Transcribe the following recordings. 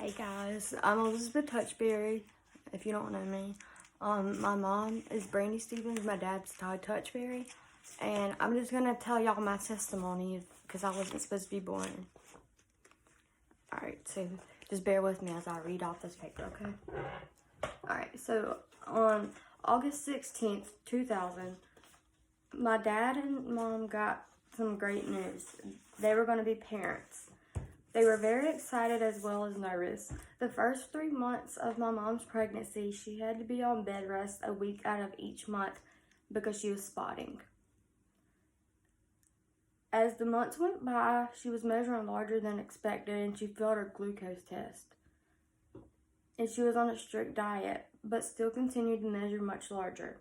Hey guys, I'm Elizabeth Touchberry, if you don't know me. My mom is Brandy Stevens, my dad's Todd Touchberry, and I'm just going to tell y'all my testimony because I wasn't supposed to be born. Alright, so just bear with me as I read off this paper, okay? Alright, so on August 16th, 2000, my dad and mom got some great news. They were going to be parents. They were very excited as well as nervous. The first 3 months of my mom's pregnancy, she had to be on bed rest a week out of each month because she was spotting. As the months went by, she was measuring larger than expected and she failed her glucose test. And she was on a strict diet, but still continued to measure much larger.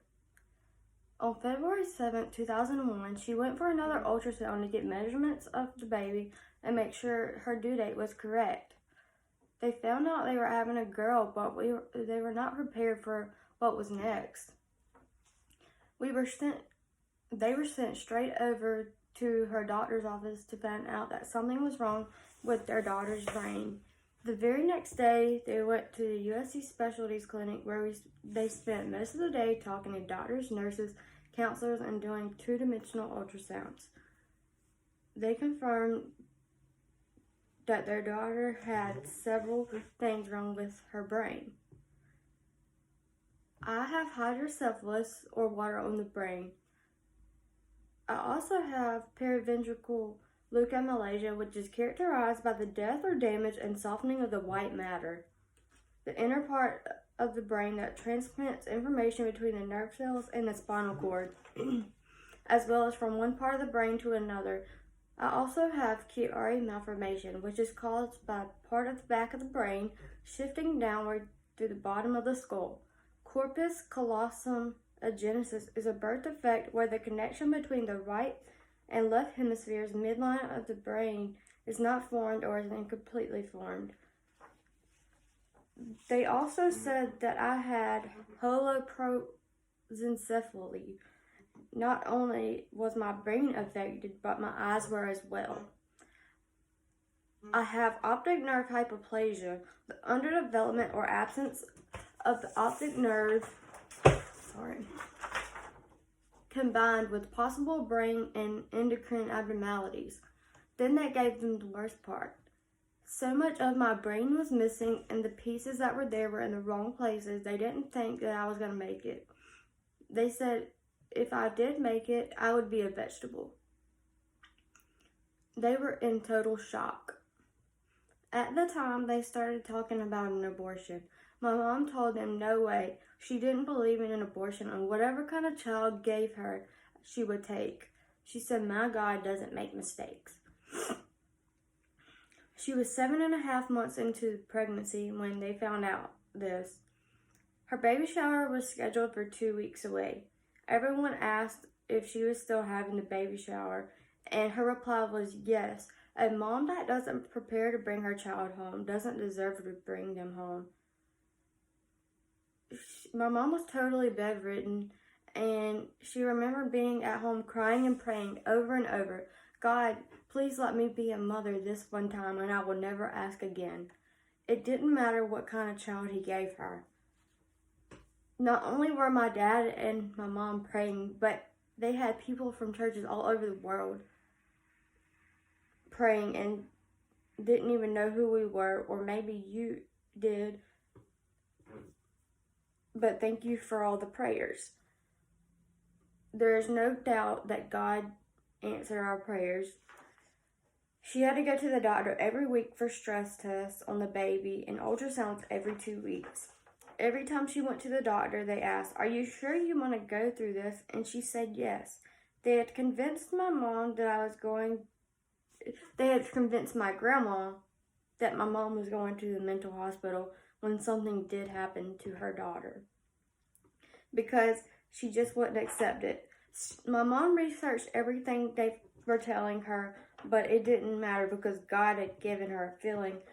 On February 7th, 2001, she went for another ultrasound to get measurements of the baby and make sure her due date was correct. They found out they were having a girl, but they were not prepared for what was next. They were sent straight over to her doctor's office to find out that something was wrong with their daughter's brain. The very next day, they went to the USC Specialties Clinic where they spent most of the day talking to doctors, nurses, counselors, and doing two-dimensional ultrasounds. They confirmed that their daughter had several things wrong with her brain. I have hydrocephalus, or water on the brain. I also have periventricular leukomalacia, which is characterized by the death or damage and softening of the white matter, the inner part of the brain that transmits information between the nerve cells and the spinal cord, as well as from one part of the brain to another. I also have Chiari malformation, which is caused by part of the back of the brain shifting downward through the bottom of the skull. Corpus callosum agenesis is a birth defect where the connection between the right and left hemispheres midline of the brain is not formed or is incompletely formed. They also said that I had holoprosencephaly. Not only was my brain affected, but my eyes were as well. I have optic nerve hypoplasia, the underdevelopment or absence of the optic nerve, combined with possible brain and endocrine abnormalities. Then that gave them the worst part. So much of my brain was missing and the pieces that were there were in the wrong places. They didn't think that I was going to make it. They said if I did make it, I would be a vegetable. They were in total shock. At the time, they started talking about an abortion. My mom told them no way. She didn't believe in an abortion, and whatever kind of child gave her, she would take. She said, "My God doesn't make mistakes." She was 7.5 months into pregnancy when they found out this. Her baby shower was scheduled for 2 weeks away. Everyone asked if she was still having the baby shower, and her reply was yes. A mom that doesn't prepare to bring her child home doesn't deserve to bring them home. My mom was totally bedridden, and she remembered being at home crying and praying over and over, "God, please let me be a mother this one time and I will never ask again." It didn't matter what kind of child he gave her. Not only were my dad and my mom praying, but they had people from churches all over the world praying and didn't even know who we were, or maybe you did. But thank you for all the prayers. There is no doubt that God answered our prayers. She had to go to the doctor every week for stress tests on the baby and ultrasounds every 2 weeks. Every time she went to the doctor, they asked, "Are you sure you want to go through this?" And she said yes. They had convinced my mom they had convinced my grandma that my mom was going to the mental hospital when something did happen to her daughter, because she just wouldn't accept it. My mom researched everything they were telling her, but it didn't matter because God had given her a feeling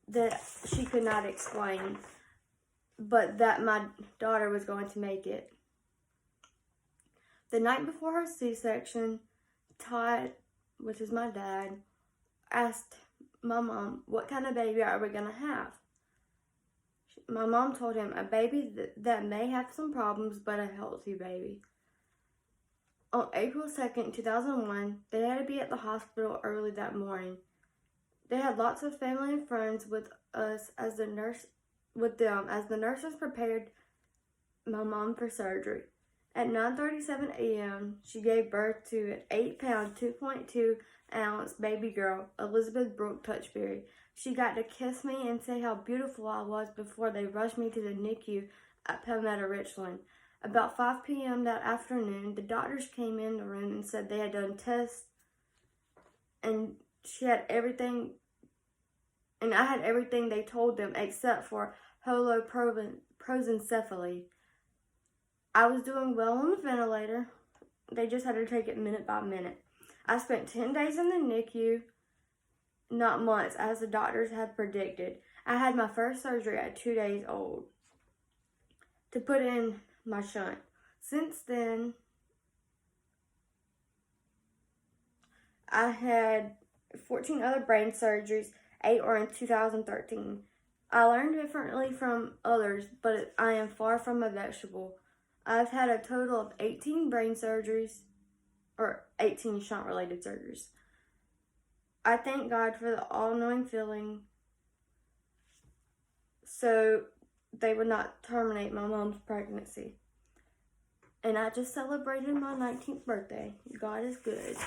that she could not explain, but that my daughter was going to make it. The night before her C-section, Todd, which is my dad, asked my mom, "What kind of baby are we going to have?" My mom told him, a baby that may have some problems, but a healthy baby. On April 2nd, 2001, they had to be at the hospital early that morning. They had lots of family and friends with us as the nurses prepared my mom for surgery. At 9:37 a.m., she gave birth to an 8-pound, 2.2-ounce baby girl, Elizabeth Brooke Touchberry. She got to kiss me and say how beautiful I was before they rushed me to the NICU at Palmetto Richland. About 5 p.m. that afternoon, the doctors came in the room and said they had done tests and she had everything, and I had everything they told them except for holoprosencephaly. I was doing well on the ventilator. They just had to take it minute by minute. I spent 10 days in the NICU, not months, as the doctors had predicted. I had my first surgery at 2 days old to put in my shunt. Since then, I had 14 other brain surgeries, 8 were in 2013. I learned differently from others, but I am far from a vegetable. I've had a total of 18 brain surgeries, or 18 shunt-related surgeries. I thank God for the all-knowing feeling so they would not terminate my mom's pregnancy. And I just celebrated my 19th birthday. God is good.